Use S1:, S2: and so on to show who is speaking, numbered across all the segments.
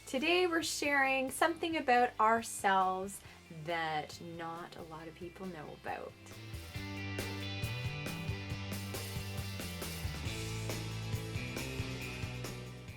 S1: Today we're sharing something about ourselves that not a lot of people know about.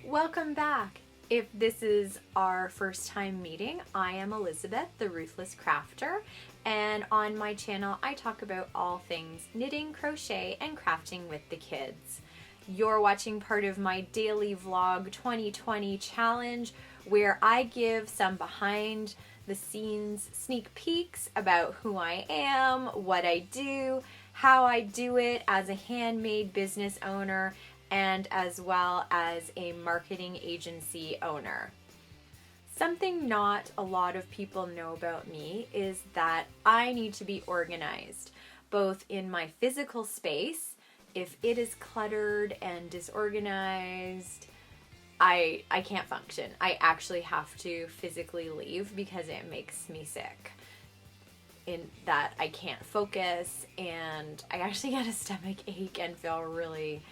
S1: Welcome back. If this is our first time meeting, I am Elizabeth, the Ruthless Crafter, and on my channel I talk about all things knitting, crochet, and crafting with the kids. You're watching part of my daily vlog 2020 challenge where I give some behind the scenes sneak peeks about who I am, what I do, how I do it as a handmade business owner, and as well as a marketing agency owner. Something not a lot of people know about me is that I need to be organized, both in my physical space. If it is cluttered and disorganized, I can't function. I actually have to physically leave because it makes me sick. In that I can't focus and I actually get a stomach ache and feel really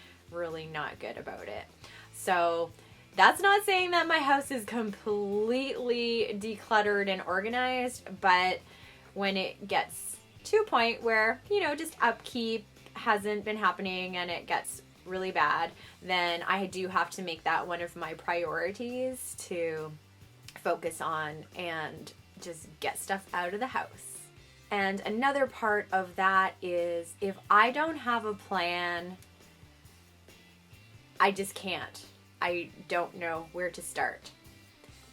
S1: not good about it. So that's not saying that my house is completely decluttered and organized, but when it gets to a point where, just upkeep hasn't been happening and it gets really bad, then I do have to make that one of my priorities to focus on and just get stuff out of the house. And another part of that is if I don't have a plan, I just can't. I don't know where to start.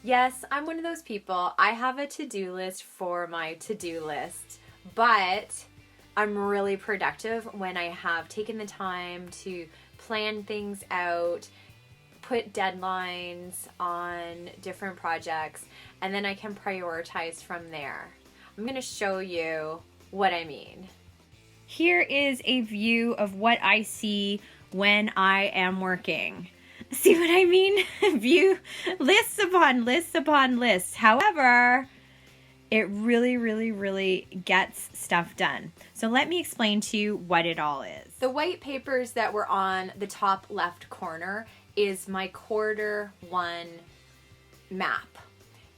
S1: Yes, I'm one of those people. I have a to-do list for my to-do list, but I'm really productive when I have taken the time to plan things out, put deadlines on different projects, and then I can prioritize from there. I'm going to show you what I mean. Here is a view of what I see when I am working. See what I mean? View lists upon lists upon lists. However, it really gets stuff done. So let me explain to you what it all is. The white papers that were on the top left corner is my Q1 map.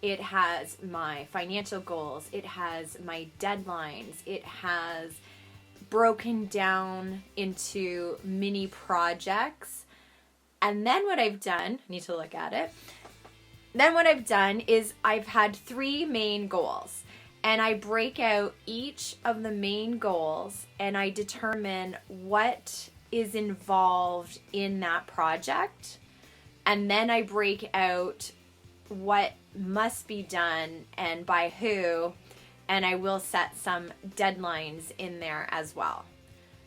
S1: It has my financial goals. It has my deadlines. It has broken down into mini projects. And then what I've done, I need to look at it. Then what I've done is I've had 3 main goals, and I break out each of the main goals and I determine what is involved in that project. And then I break out what must be done and by who, and I will set some deadlines in there as well.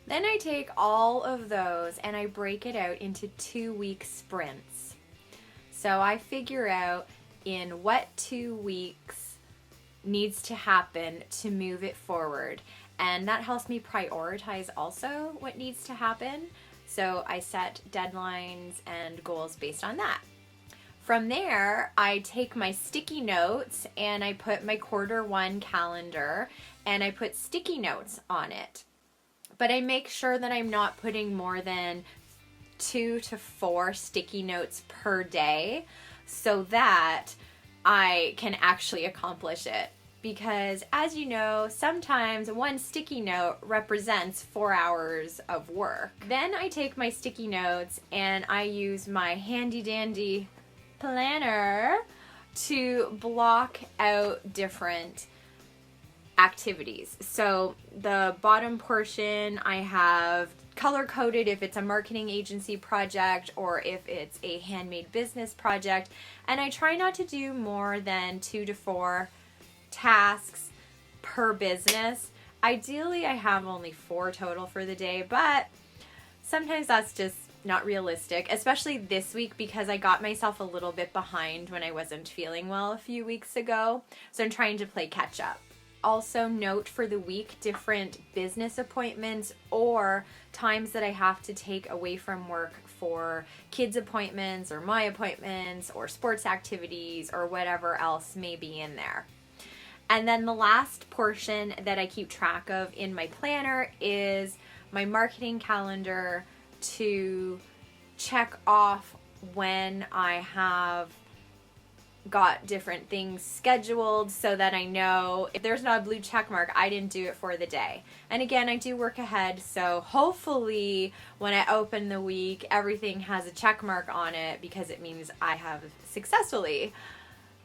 S1: Then I take all of those and I break it out into 2-week sprints. So I figure out in what 2 weeks needs to happen to move it forward. And that helps me prioritize also what needs to happen. So I set deadlines and goals based on that. From there, I take my sticky notes and I put my Q1 calendar and I put sticky notes on it. But I make sure that I'm not putting more than 2 to 4 sticky notes per day so that I can actually accomplish it. Because as you know, sometimes one sticky note represents 4 hours of work. Then I take my sticky notes and I use my handy dandy planner to block out different activities. So the bottom portion I have color coded if it's a marketing agency project or if it's a handmade business project, and I try not to do more than 2 to 4 tasks per business. Ideally I have only 4 total for the day, but sometimes that's just not realistic, especially this week because I got myself a little bit behind when I wasn't feeling well a few weeks ago, so I'm trying to play catch up. Also note for the week different business appointments or times that I have to take away from work for kids appointments or my appointments or sports activities or whatever else may be in there. And then the last portion that I keep track of in my planner is my marketing calendar to check off when I have got different things scheduled so that I know if there's not a blue check mark, I didn't do it for the day. And again, I do work ahead, so hopefully when I open the week, everything has a check mark on it because it means I have successfully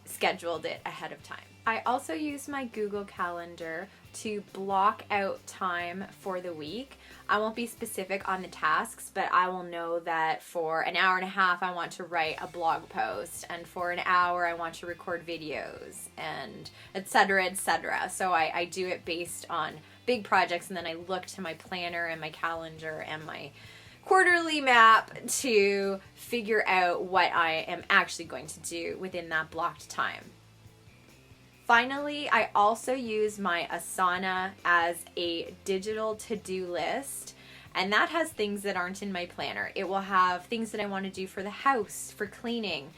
S1: scheduled it ahead of time. I also use my Google Calendar to block out time for the week. I won't be specific on the tasks, but I will know that for an hour and a half I want to write a blog post, and for an hour I want to record videos, and etc., etc. So I do it based on big projects, and then I look to my planner and my calendar and my quarterly map to figure out what I am actually going to do within that blocked time. Finally, I also use my Asana as a digital to-do list, and that has things that aren't in my planner. It will have things that I want to do for the house, for cleaning.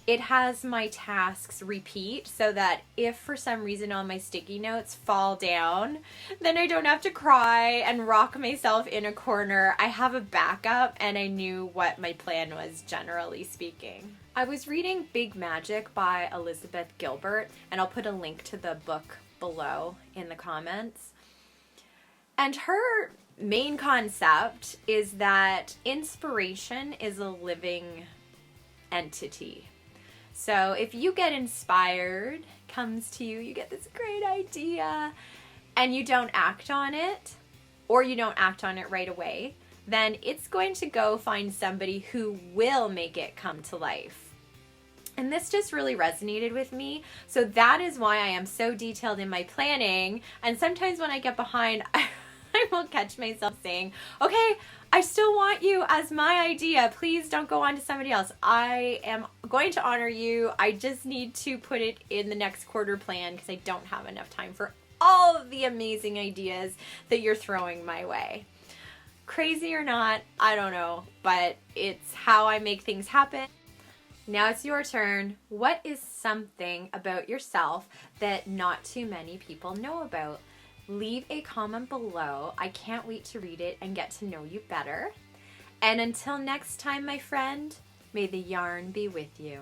S1: It has my tasks repeat so that if for some reason all my sticky notes fall down, then I don't have to cry and rock myself in a corner. I have a backup and I knew what my plan was, generally speaking. I was reading Big Magic by Elizabeth Gilbert, and I'll put a link to the book below in the comments. And her main concept is that inspiration is a living entity. So if you get inspired, comes to you, you get this great idea, and you don't act on it, or you don't act on it right away, then it's going to go find somebody who will make it come to life. And this just really resonated with me. So that is why I am so detailed in my planning. And sometimes when I get behind, I will catch myself saying, okay, I still want you as my idea. Please don't go on to somebody else. I am going to honor you. I just need to put it in the next quarter plan because I don't have enough time for all of the amazing ideas that you're throwing my way. Crazy or not, I don't know, but it's how I make things happen. Now it's your turn. What is something about yourself that not too many people know about? Leave a comment below. I can't wait to read it and get to know you better. And until next time, my friend, may the yarn be with you.